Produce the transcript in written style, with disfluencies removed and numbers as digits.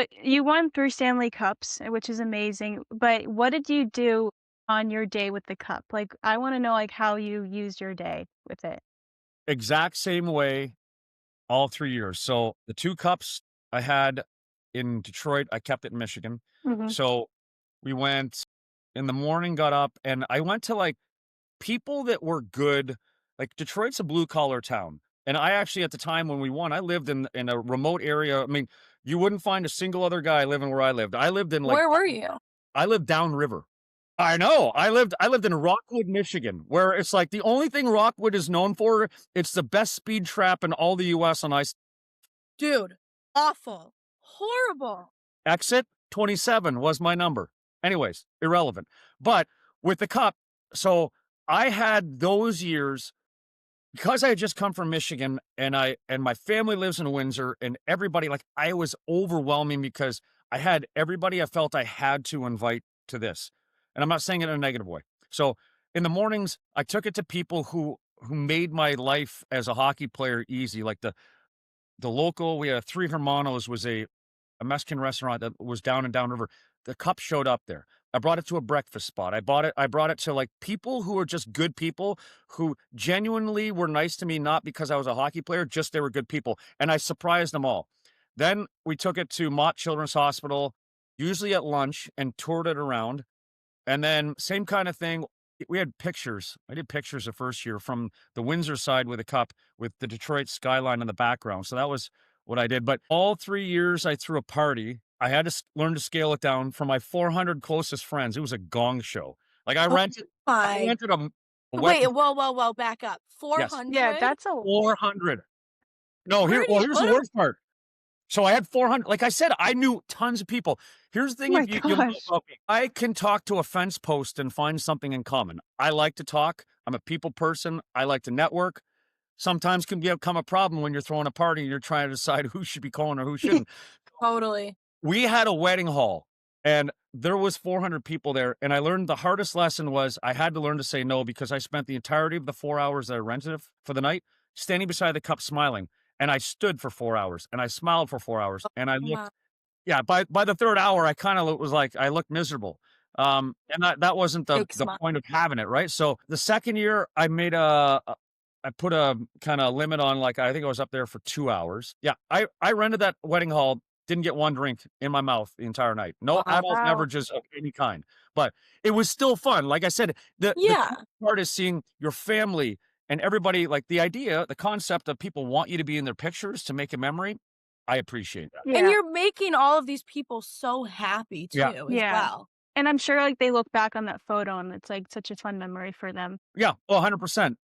But you won 3 Stanley Cups, which is amazing, but what did you do on your day with the cup? Like, I wanna know, like, how you used your day with it. Exact same way all 3 years. So, the 2 cups I had in Detroit, I kept it in Michigan. Mhm. So, we went in the morning, got up, and I went to, like, people that were good. Like, Detroit's a blue collar town, and I actually, at the time when we won, I lived in a remote area. I mean, you wouldn't find a single other guy living where I lived. I lived in, like, Where were you? I lived downriver. I know. I lived in Rockwood, Michigan, where it's like the only thing Rockwood is known for, it's the best speed trap in all the US on ice. Dude, awful. Horrible. Exit 27 was my number. Anyways, irrelevant. But with the cup, so I had those years because I had just come from Michigan, and my family lives in Windsor, and everybody, like, I was overwhelming because I had everybody I felt I had to invite to this. And I'm not saying it in a negative way. So in the mornings, I took it to people who made my life as a hockey player easy. Like the local, we had Three Hermanos, was a Mexican restaurant that was down and downriver. The cup showed up there. I brought it to a breakfast spot. I brought it to, like, people who are just good people who genuinely were nice to me, not because I was a hockey player, just they were good people. And I surprised them all. Then we took it to Mott Children's Hospital, usually at lunch, and toured it around. And then same kind of thing. We had pictures. I did pictures the first year from the Windsor side with a cup with the Detroit skyline in the background. So that was what I did. But all 3 years I threw a party. I had to learn to scale it down for my 400 closest friends. It was a gong show. Like, I Oh rented, I my. rented a Wait, wedding. whoa, whoa, whoa, back up. Yes, Yeah, 400? that's a 400. No, Where do you here's put the 'em? worst part. So I had 400. Like I said, I knew tons of people. Here's the oh thing, my if you know gosh. about me, I can talk to a fence post and find something in common. I like to talk. I'm a people person. I like to network. Sometimes can become a problem when you're throwing a party and you're trying to decide who should be going or who shouldn't. Totally. We had a wedding hall, and there was 400 people there, and I learned the hardest lesson was I had to learn to say no, because I spent the entirety of the 4 hours that I rented it for the night standing beside the cup smiling, and I stood for 4 hours, and I smiled for 4 hours, and I My looked. Yeah, by the 3rd hour, I kinda was like, I looked miserable, and that wasn't fake the smile. point of having it, right? So, the 2nd year, I made I put a kinda limit on, like, I think I was up there for 2 hours. Yeah, I rented that wedding hall, didn't get one drink in my mouth the entire night. No Wow. adult Wow. beverages of any kind, but it was still fun. Like I said, the Yeah. cool part is seeing your family and everybody, like, the concept of people want you to be in their pictures to make a memory, I appreciate that. And Yeah, you're making all of these people so happy Yeah. too, as yeah, well. and I'm sure, like, they look back on that photo and it's, like, such a fun memory for them. Yeah, well, 100%.